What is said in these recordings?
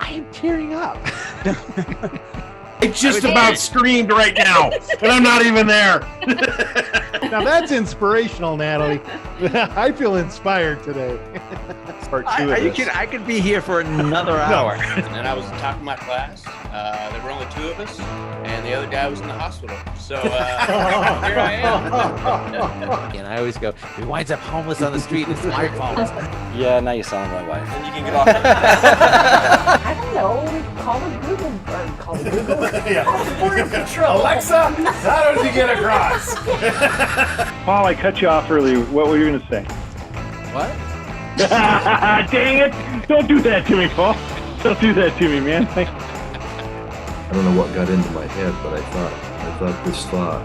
I am tearing up. I just about screamed right now, and I'm not even there. Now that's inspirational, Natalie. I feel inspired today. Part two of this. I could be here for another hour. And then I was at the top of my class. There were only two of us, and the other guy was in the hospital. So here I am. And I always go, he winds up homeless on the street. It's my fault. Yeah, now you sound like my wife. And you can get off. I don't know. Call it Google. Or call it Google. Yeah. Control. Alexa, how does he get across? Paul, I cut you off earlier. What were you going to say? What? Dang it! Don't do that to me, Paul. Don't do that to me, man. I don't know what got into my head, but I thought this thought,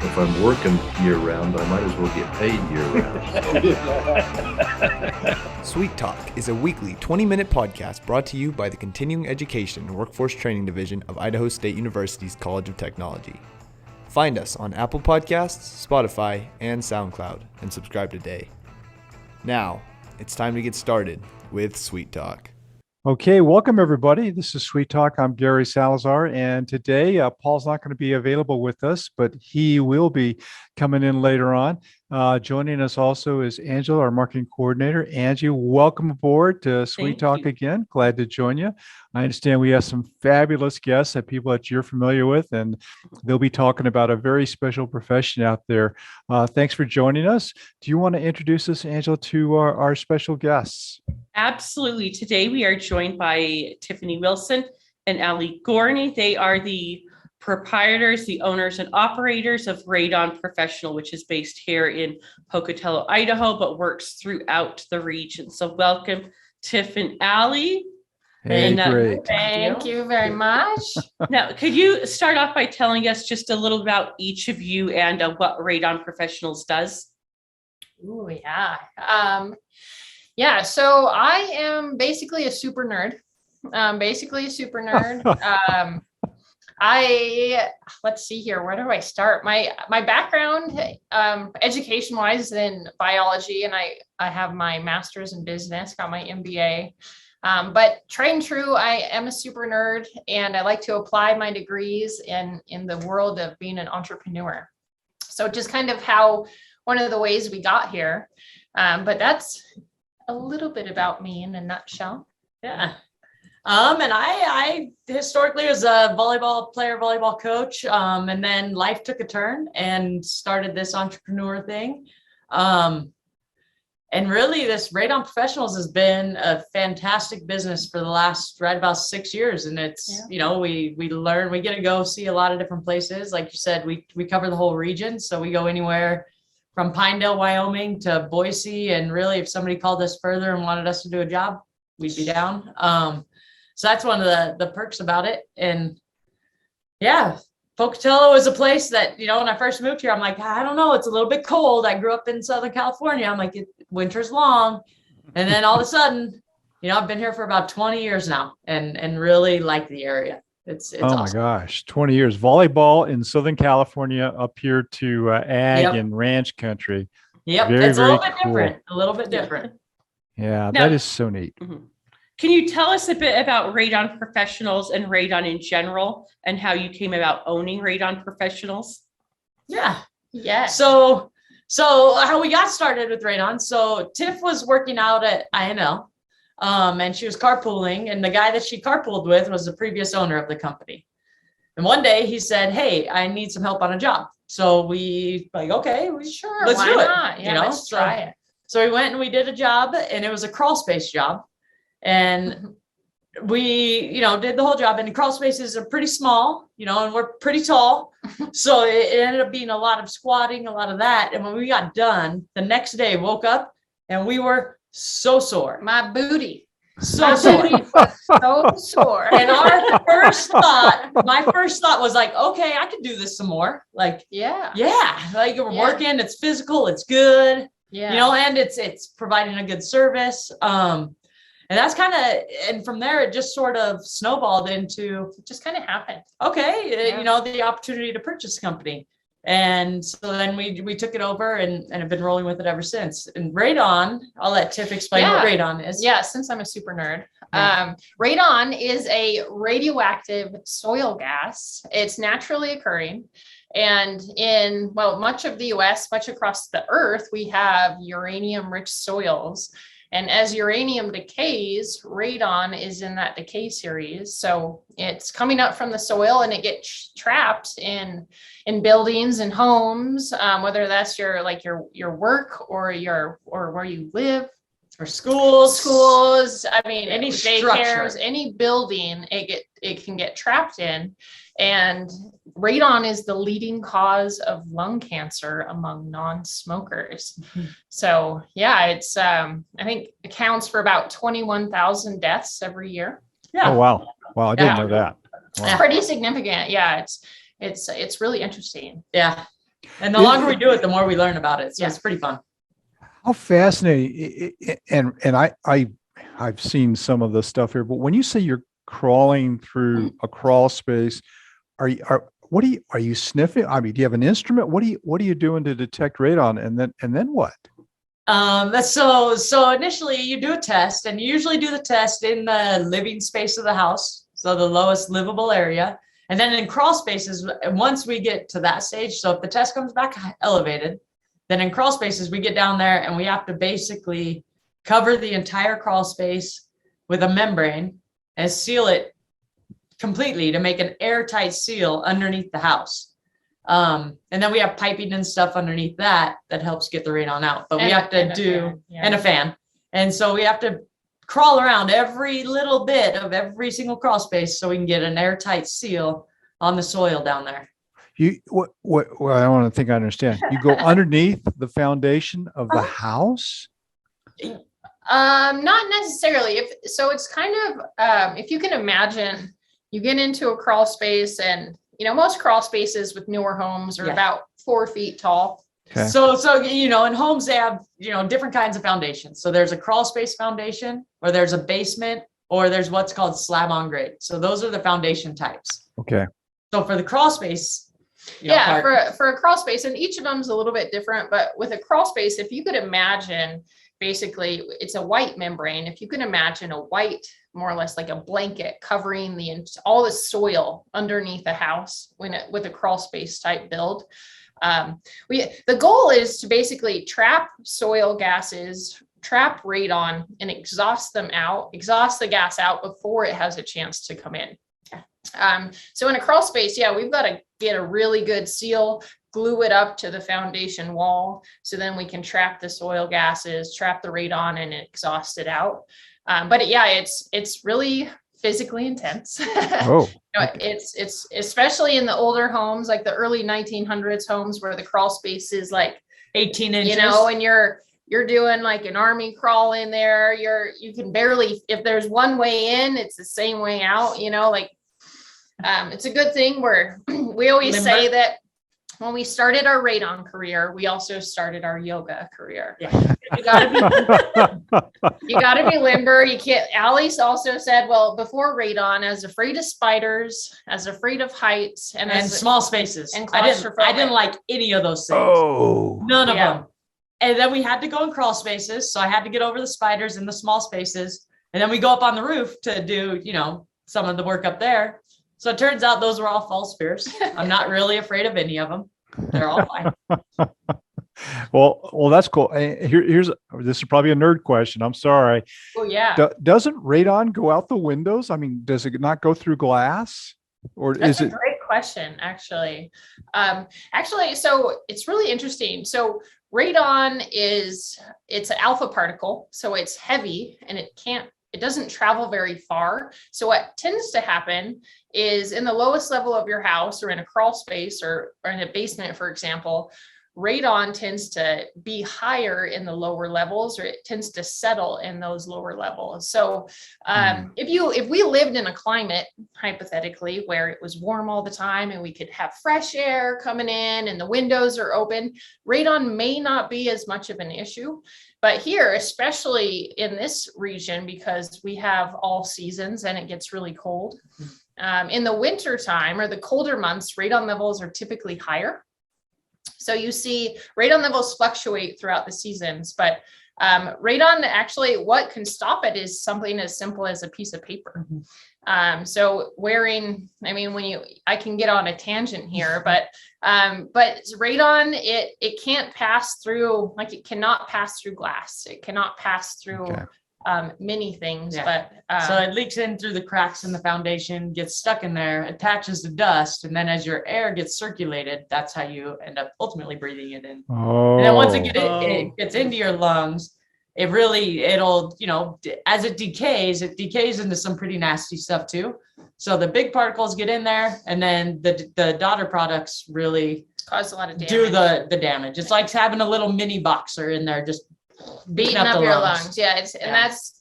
if I'm working year round, I might as well get paid year round. Sweet Talk is a weekly 20-minute podcast brought to you by the Continuing Education and Workforce Training Division of Idaho State University's College of Technology. Find us on Apple Podcasts, Spotify, and SoundCloud, and subscribe today. Now, it's time to get started with Sweet Talk. Okay, welcome everybody. This is Sweet Talk. I'm Gary Salazar, and today Paul's not going to be available with us, but he will be coming in later on. Joining us also is Angela, our marketing coordinator. Angie, welcome aboard to Sweet Talk again. Glad to join you. I understand we have some fabulous guests that people that you're familiar with, and they'll be talking about a very special profession out there. Thanks for joining us. Do you want to introduce us, Angela, to our special guests? Absolutely. Today we are joined by Tiffany Wilson and Ali Gorney. They are the proprietors, the owners and operators of Radon Professional, which is based here in Pocatello, Idaho, but works throughout the region. So welcome, Tiff and Ali. Hey, great. Thank you very much. Now, could you start off by telling us just a little about each of you and what Radon Professionals does? Ooh, yeah. So I am basically a super nerd. Let's see here. Where do I start? My background, education wise, in biology, and I have my master's in business, got my MBA. But tried and true, I am a super nerd, and I like to apply my degrees in the world of being an entrepreneur. So just kind of how one of the ways we got here. But that's a little bit about me in a nutshell. Yeah. And I historically was a volleyball player, volleyball coach. And then life took a turn and started this entrepreneur thing. And really this Radon Professionals has been a fantastic business for the last right about 6 years. And it's, we learn, we get to go see a lot of different places. Like you said, we cover the whole region. So we go anywhere from Pinedale, Wyoming to Boise. And really, if somebody called us further and wanted us to do a job, we'd be down. So that's one of the perks about it. And yeah, Pocatello is a place that, when I first moved here, I'm like, I don't know, it's a little bit cold. I grew up in Southern California. I'm like, winter's long. And then all of a sudden, I've been here for about 20 years now and really like the area. It's awesome. My gosh, 20 years. Volleyball in Southern California up here to ag and ranch country. Yep, very, it's a little bit cool. different. A little bit different. Yeah, Now, that is so neat. Mm-hmm. Can you tell us a bit about Radon Professionals and Radon in general and how you came about owning Radon Professionals? Yeah. Yeah. So how we got started with Radon. So Tiff was working out at INL. And she was carpooling, and the guy that she carpooled with was the previous owner of the company. And one day he said, "Hey, I need some help on a job." So we okay, sure, let's do it. Not? Yeah, let's try it. So we went and we did a job, and it was a crawl space job. And we, did the whole job, and the crawl spaces are pretty small, and we're pretty tall. So it ended up being a lot of squatting, a lot of that. And when we got done, the next day woke up and we were so sore. My booty. So sore. So sore. And my first thought was like, okay, I could do this some more. Like, yeah, like we're working, it's physical, it's good, and it's providing a good service. And that's and from there, it just sort of snowballed into, it just kind of happened. Okay, the opportunity to purchase a company. And so then we took it over and have been rolling with it ever since. And radon, I'll let Tiff explain what radon is. Yeah, since I'm a super nerd. Yeah. Radon is a radioactive soil gas. It's naturally occurring. And in, well, much of the US, much across the earth, we have uranium-rich soils. And as uranium decays, radon is in that decay series. So it's coming up from the soil and it gets trapped in buildings and homes, whether that's your work or where you live. Or schools. I mean, any daycares, any building, it can get trapped in. And radon is the leading cause of lung cancer among non-smokers. Mm-hmm. So yeah, it's I think accounts for about 21,000 deaths every year. Yeah. Oh, wow. Wow. I didn't know that. Wow. It's pretty significant. Yeah. It's really interesting. Yeah. And the longer we do it, the more we learn about it. So it's pretty fun. How fascinating. And I've seen some of the stuff here, but when you say you're crawling through a crawl space, are you sniffing? I mean, do you have an instrument? What are you doing to detect radon? And then what? So initially you do a test, and you usually do the test in the living space of the house. So the lowest livable area. And then in crawl spaces, once we get to that stage, so if the test comes back elevated, then in crawl spaces, we get down there and we have to basically cover the entire crawl space with a membrane and seal it completely to make an airtight seal underneath the house. And then we have piping and stuff underneath that helps get the radon out. But we have to do, and a fan. And so we have to crawl around every little bit of every single crawl space so we can get an airtight seal on the soil down there. What I don't want to think I understand. You go underneath the foundation of the house? Not necessarily. It's kind of if you can imagine, you get into a crawl space, and most crawl spaces with newer homes are about 4 feet tall. Okay. So in homes they have different kinds of foundations. So there's a crawl space foundation, or there's a basement, or there's what's called slab on grade. So those are the foundation types. Okay. So for the crawl space, for a crawl space, and each of them is a little bit different, but with a crawl space, if you could imagine, basically it's a white membrane. If you can imagine a white, more or less like a blanket covering all the soil underneath the house with a crawl space type build. The goal is to basically trap soil gases, trap radon, and exhaust the gas out before it has a chance to come in. So in a crawl space, we've got to get a really good seal, glue it up to the foundation wall, so then we can trap the soil gases, trap the radon, and exhaust it out. But it's really physically intense. Oh, it's especially in the older homes, like the early 1900s homes where the crawl space is like 18 inches, and you're doing like an army crawl in there. You can barely, if there's one way in, it's the same way out, it's a good thing where we always say that when we started our radon career, we also started our yoga career. Yeah. You gotta be limber. You can't. Alice also said, well, before radon, as afraid of spiders, as afraid of heights, and small spaces. And I didn't like any of those things. Oh, none of them. And then we had to go in crawl spaces, so I had to get over the spiders in the small spaces, and then we go up on the roof to do, some of the work up there. So it turns out those were all false fears. I'm not really afraid of any of them. They're all fine. Well, that's cool. This is probably a nerd question. I'm sorry. Oh yeah. Doesn't radon go out the windows? I mean, does it not go through glass, or That's is it? a great question, actually. So it's really interesting. So radon it's an alpha particle, so it's heavy and it doesn't travel very far. So what tends to happen is in the lowest level of your house, or in a crawl space, or in a basement, for example, radon tends to be higher in the lower levels, or it tends to settle in those lower levels. So if we lived in a climate, hypothetically, where it was warm all the time and we could have fresh air coming in and the windows are open, radon may not be as much of an issue. But here, especially in this region, because we have all seasons and it gets really cold, in the winter time or the colder months, radon levels are typically higher. So you see radon levels fluctuate throughout the seasons, but radon actually, what can stop it is something as simple as a piece of paper. So wearing, I mean, I can get on a tangent here, but radon, it can't pass through, like it cannot pass through glass. It cannot pass through many things, but so it leaks in through the cracks in the foundation, gets stuck in there, attaches to dust, and then as your air gets circulated, that's how you end up ultimately breathing it in. And then once it gets into your lungs, it'll, you know, as it decays into some pretty nasty stuff too. So the big particles get in there, and then the daughter products really cause a lot of damage. Do the damage. It's like having a little mini boxer in there, just beating up your lungs. Yeah,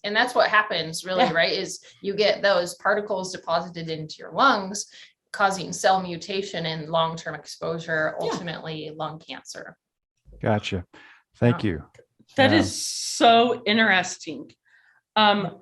and that's what happens really, right? Is you get those particles deposited into your lungs, causing cell mutation and long-term exposure, ultimately lung cancer. Gotcha. Thank you. That is so interesting. As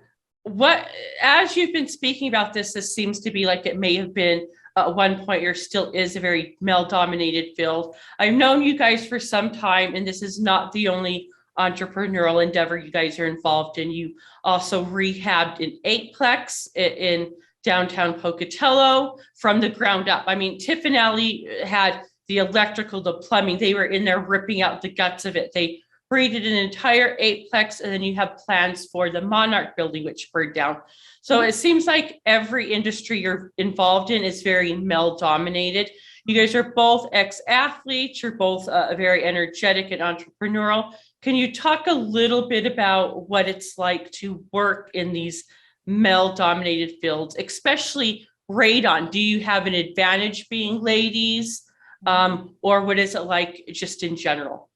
you've been speaking about this seems to be like it may have been at one point, or still is, a very male-dominated field. I've known you guys for some time, and this is not the only entrepreneurial endeavor you guys are involved in. You also rehabbed an 8-plex in downtown Pocatello from the ground up. I mean, Tiff and Ali had the electrical, the plumbing, they were in there ripping out the guts of it. They created an entire 8-plex, and then you have plans for the Monarch building, which burned down. So it seems like every industry you're involved in is very male dominated. You guys are both ex-athletes, you're both very energetic and entrepreneurial. Can you talk a little bit about what it's like to work in these male-dominated fields, especially radon? Do you have an advantage being ladies, or what is it like just in general?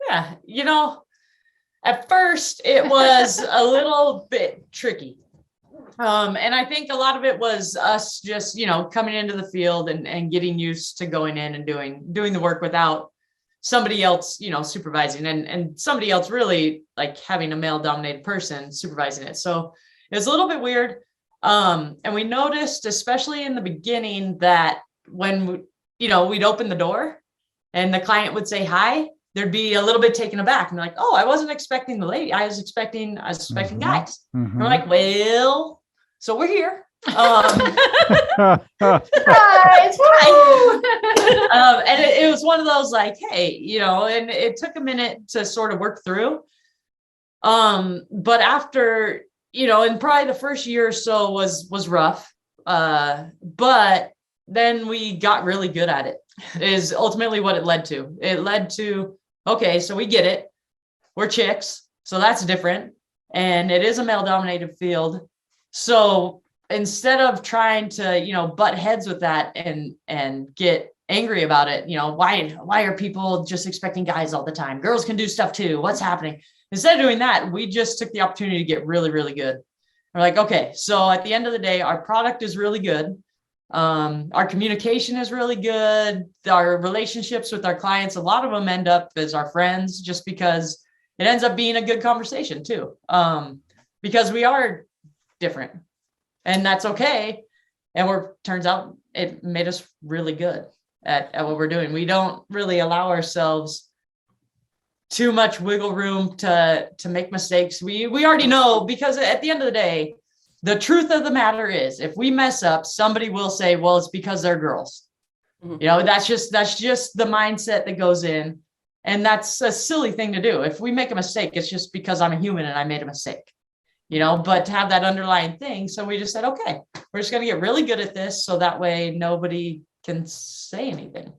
Yeah, you know, at first it was a little bit tricky. And I think a lot of it was us just, you know, coming into the field and getting used to going in and doing the work without somebody else, you know, supervising and somebody else really like having a male dominated person supervising it. So it was a little bit weird. And we noticed, especially in the beginning, that when, you know, we'd open the door and the client would say hi, there'd be a little bit taken aback and like, oh, I wasn't expecting the lady. I was expecting guys. And we're like, well, so we're here. Surprise! And it was one of those like, hey, you know, and it took a minute to sort of work through. But after, you know, and probably the first year or so was rough. But then we got really good at it, is ultimately what it led to. It led to, okay, so we get it. We're chicks, so that's different. And it is a male dominated field. So instead of trying to, you know, butt heads with that and get angry about it, you know, why are people just expecting guys all the time? Girls can do stuff too. What's happening? Instead of doing that, we just took the opportunity to get really, really good. We're like, okay, so at the end of the day, our product is really good. Our communication is really good. Our relationships with our clients, a lot of them end up as our friends just because it ends up being a good conversation too. Because we are different and that's okay. And turns out it made us really good at what we're doing. We don't really allow ourselves too much wiggle room to make mistakes. We already know, because at the end of the day, the truth of the matter is, if we mess up, somebody will say, well, it's because they're girls. Mm-hmm. You know, that's just the mindset that goes in. And that's a silly thing to do. If we make a mistake, it's just because I'm a human and I made a mistake, you know, but to have that underlying thing. So we just said, okay, we're just going to get really good at this. So that way nobody can say anything.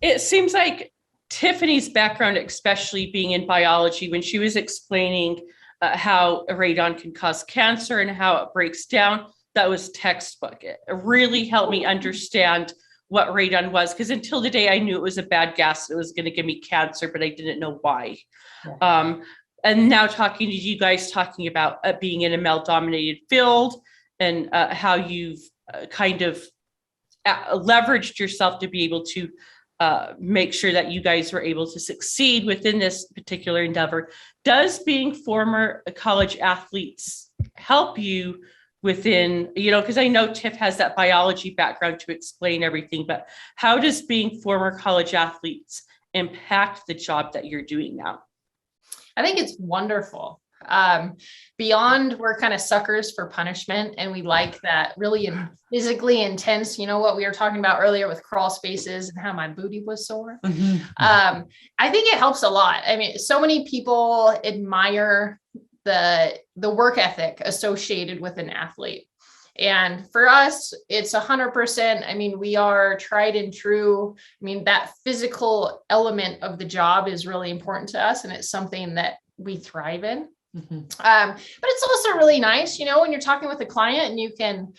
It seems like Tiffany's background, especially being in biology, when she was explaining how radon can cause cancer and how it breaks down, that was textbook. It really helped me understand what radon was, because until today I knew it was a bad gas. It was going to give me cancer, but I didn't know why. Yeah. And now talking to you guys, talking about being in a male-dominated field and how you've kind of leveraged yourself to be able to make sure that you guys were able to succeed within this particular endeavor. Does being former college athletes help you within, because I know Tiff has that biology background to explain everything, but how does being former college athletes impact the job that you're doing now? I think it's wonderful. Beyond, we're kind of suckers for punishment, and we like that really physically intense, what we were talking about earlier with crawl spaces and how my booty was sore. I think it helps a lot. I mean, so many people admire the work ethic associated with an athlete. And for us, it's 100%. I mean, we are tried and true. I mean, that physical element of the job is really important to us, and it's something that we thrive in. But it's also really nice, when you're talking with a client and you can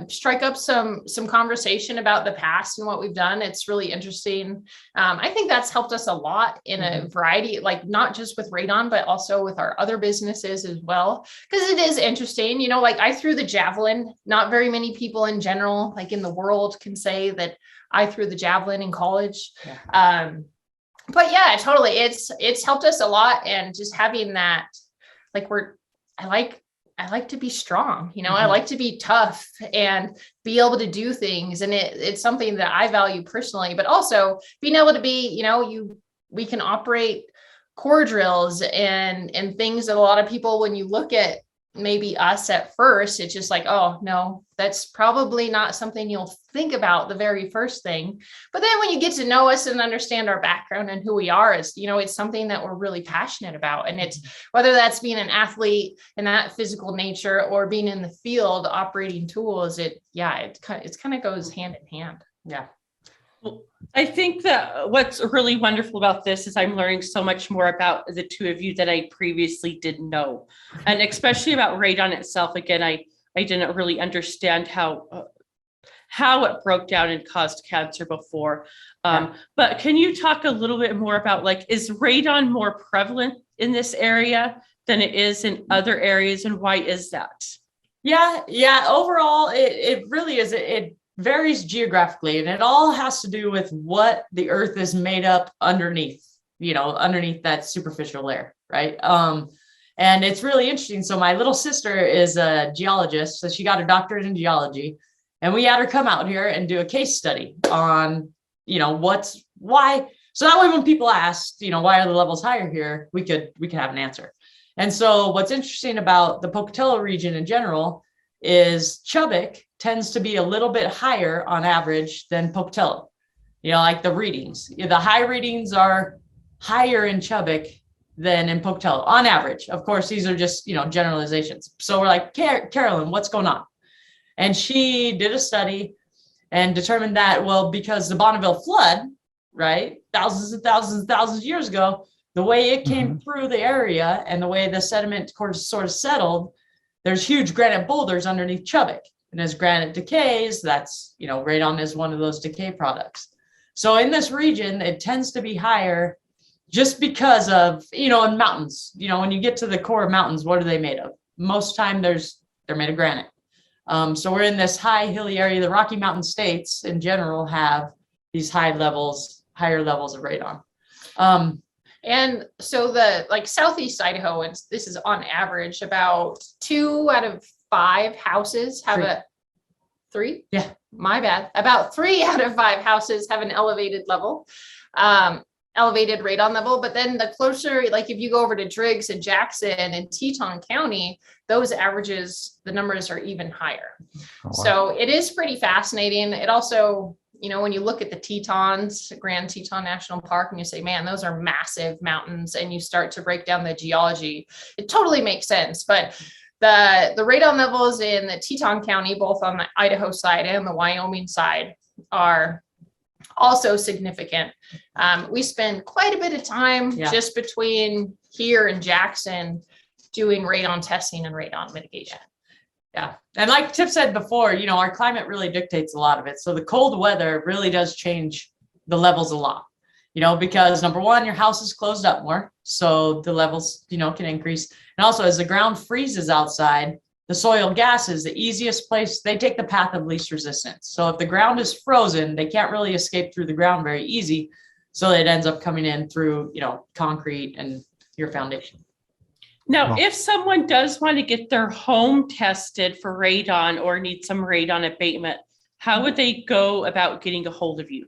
strike up some conversation about the past and what we've done. It's really interesting. I think that's helped us a lot in a variety, like not just with Radon, but also with our other businesses as well. Because it is interesting, like I threw the javelin. Not very many people in general, like in the world, can say that I threw the javelin in college. But yeah, totally. It's helped us a lot. And just having that, like I like to be strong, I like to be tough and be able to do things. And it's something that I value personally, but also being able to be, we can operate core drills and things that a lot of people, when you look at maybe us at first, it's just like, oh no, that's probably not something you'll think about the very first thing. But then when you get to know us and understand our background and who we are, it's something that we're really passionate about. And it's whether that's being an athlete and that physical nature or being in the field operating tools, it kind of goes hand in hand. Yeah. Well, I think that what's really wonderful about this is I'm learning so much more about the two of you that I previously didn't know. And especially about radon itself. Again, I didn't really understand how it broke down and caused cancer before. But can you talk a little bit more about, like, is radon more prevalent in this area than it is in other areas, and why is that? Yeah. Overall, it really is. It varies geographically, and it all has to do with what the earth is made up underneath that superficial layer, right? And it's really interesting. So my little sister is a geologist, so she got her doctorate in geology, and we had her come out here and do a case study on, why. So that way, when people asked, why are the levels higher here, we could have an answer. And so what's interesting about the Pocatello region in general is Chubbuck tends to be a little bit higher on average than Pocatello, like the readings. The high readings are higher in Chubbuck than in Pocatello on average. Of course, these are just, generalizations. So we're like, Carolyn, what's going on? And she did a study and determined that, well, because the Bonneville flood, right, thousands and thousands and thousands of years ago, the way it came through the area and the way the sediment sort of settled, there's huge granite boulders underneath Chubbuck. And as granite decays, that's, radon is one of those decay products. So in this region, it tends to be higher just because of, in mountains, when you get to the core of mountains, what are they made of? Most time they're made of granite. So we're in this high hilly area. The Rocky Mountain states in general have these higher levels of radon. And so Southeast Idaho, this is on average about 2 out of 5 houses have three. Yeah, my bad. About 3 out of 5 houses have an elevated level, elevated radon level. But then the closer, like if you go over to Driggs and Jackson and Teton County, those averages, the numbers are even higher. Oh, wow. So it is pretty fascinating. It also, when you look at the Tetons, Grand Teton National Park, and you say, man, those are massive mountains, and you start to break down the geology, it totally makes sense. But the radon levels in the Teton County, both on the Idaho side and the Wyoming side, are also significant. We spend quite a bit of time just between here and Jackson doing radon testing and radon mitigation. Yeah. And like Tiff said before, our climate really dictates a lot of it. So the cold weather really does change the levels a lot, because number one, your house is closed up more. So the levels, can increase. And also as the ground freezes outside, the soil gases, the easiest place, they take the path of least resistance. So if the ground is frozen, they can't really escape through the ground very easy. So it ends up coming in through, concrete and your foundation. Now, if someone does want to get their home tested for radon or need some radon abatement, how would they go about getting a hold of you?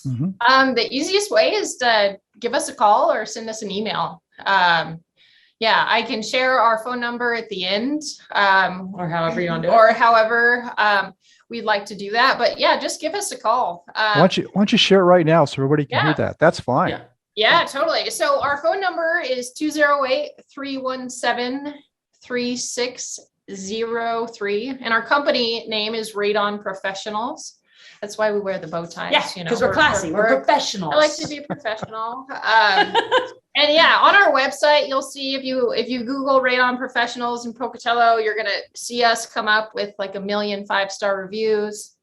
The easiest way is to give us a call or send us an email. Yeah, I can share our phone number at the end, or however you want to do it. or however we'd like to do that. But yeah, just give us a call. Why don't you share it right now so everybody can hear that? That's fine. Yeah, totally. So our phone number is 208-317-3603. And our company name is Radon Professionals. That's why we wear the bow ties. Yeah, because we're classy. We're professionals. I like to be a professional. And yeah, on our website, you'll see if you Google Radon Professionals in Pocatello, you're going to see us come up with like 1 million 5-star reviews.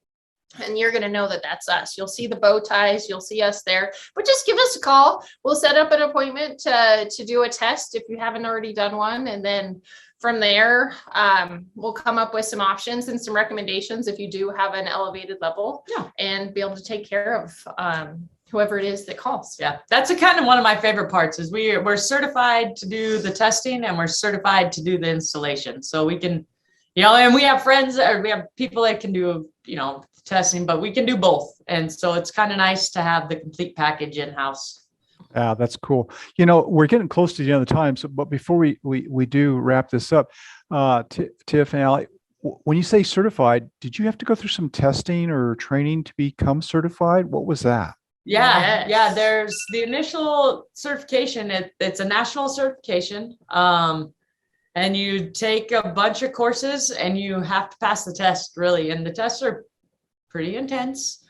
And you're going to know that that's us. You'll see the bow ties. You'll see us there. But just give us a call. We'll set up an appointment to do a test if you haven't already done one. And then from there, we'll come up with some options and some recommendations if you do have an elevated level, and be able to take care of whoever it is that calls. Yeah, that's kind of one of my favorite parts is we're certified to do the testing and we're certified to do the installation. So we can, and we have friends or we have people that can do, testing, but we can do both. And so it's kind of nice to have the complete package in-house. Yeah, that's cool. We're getting close to the end of the time. So, but before we do wrap this up, Tiff and Ali, when you say certified, did you have to go through some testing or training to become certified? What was that? Yeah. There's the initial certification. It's a national certification. And you take a bunch of courses and you have to pass the test really. And the tests are pretty intense.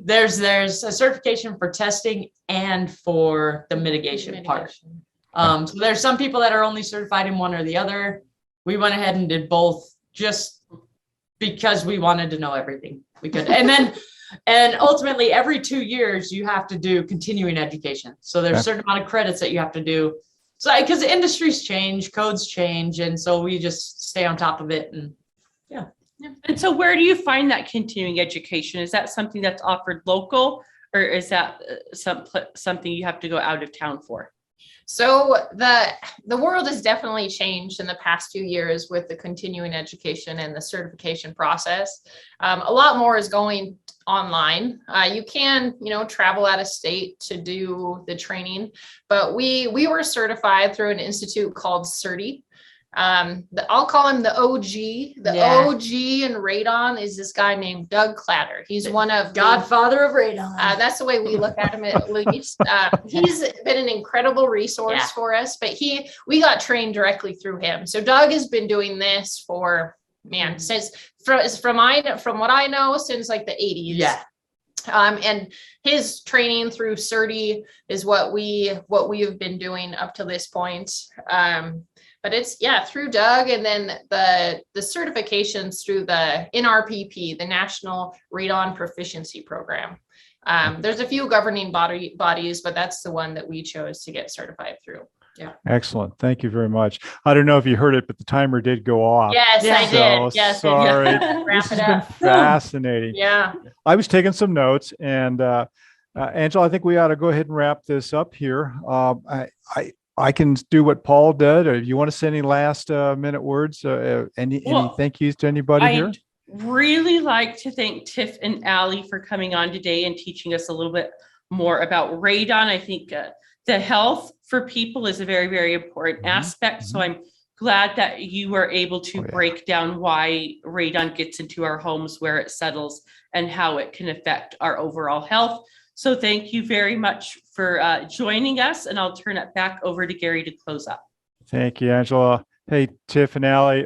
There's a certification for testing and for the mitigation part. So there's some people that are only certified in one or the other. We went ahead and did both just because we wanted to know everything we could. And ultimately every 2 years you have to do continuing education. So there's a certain amount of credits that you have to do. So because industries change, codes change. And so we just stay on top of it. And yeah. And so where do you find that continuing education? Is that something that's offered local, or is that something you have to go out of town for? So the world has definitely changed in the past few years with the continuing education and the certification process. A lot more is going online. You can, travel out of state to do the training, but we were certified through an institute called CEWT. I'll call him the OG. OG in radon is this guy named Doug Clatter. He's one of Godfather of radon. That's the way we look at him at least. He's been an incredible resource for us, but we got trained directly through him. So Doug has been doing this for since from what I know, since like the 80s. Yeah. And his training through CEWT is what we have been doing up to this point. But it's through Doug, and then the certifications through the NRPP, the National Radon Proficiency Program. There's a few governing bodies, but that's the one that we chose to get certified through. Yeah. Excellent. Thank you very much. I don't know if you heard it, but the timer did go off. Yes, I did. Yes, sorry. This has been fascinating. Yeah. I was taking some notes, and Angela, I think we ought to go ahead and wrap this up here. I can do what Paul did. Or if you want to say any last minute words, any thank yous to anybody here? Really like to thank Tiff and Ali for coming on today and teaching us a little bit more about radon. I think the health for people is a very, very important aspect. So I'm glad that you were able to break down why radon gets into our homes, where it settles, and how it can affect our overall health. So thank you very much for joining us, and I'll turn it back over to Gary to close up. Thank you, Angela. Hey, Tiff and Ali,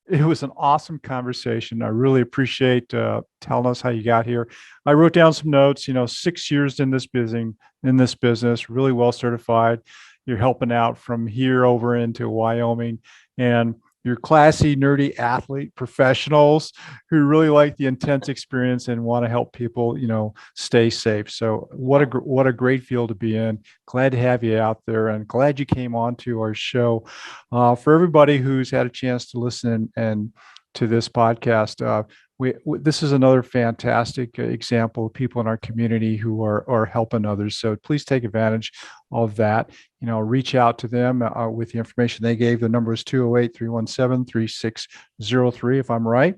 it was an awesome conversation. I really appreciate telling us how you got here. I wrote down some notes. 6 years in this business, really well certified. You're helping out from here over into Wyoming, and you're classy, nerdy athlete professionals who really like the intense experience and want to help people, stay safe. So what a great field to be in. Glad to have you out there, and glad you came on to our show. For everybody who's had a chance to listen and to this podcast, this is another fantastic example of people in our community who are helping others. So please take advantage. of that, reach out to them with the information they gave. The number is 208-317-3603, if I'm right.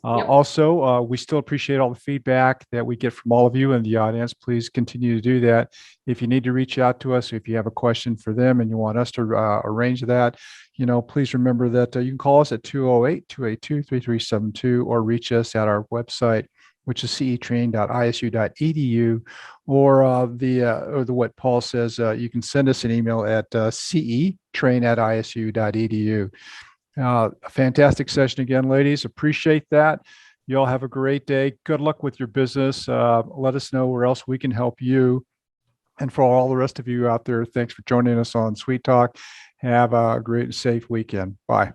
Also, we still appreciate all the feedback that we get from all of you in the audience. Please continue to do that. If you need to reach out to us, if you have a question for them and you want us to arrange that, please remember that you can call us at 208-282-3372 or reach us at our website, which is cetrain.isu.edu, or what Paul says, you can send us an email at cetrain@isu.edu. A fantastic session again, ladies. Appreciate that. You all have a great day. Good luck with your business. Let us know where else we can help you. And for all the rest of you out there, thanks for joining us on Sweet Talk. Have a great, safe weekend. Bye.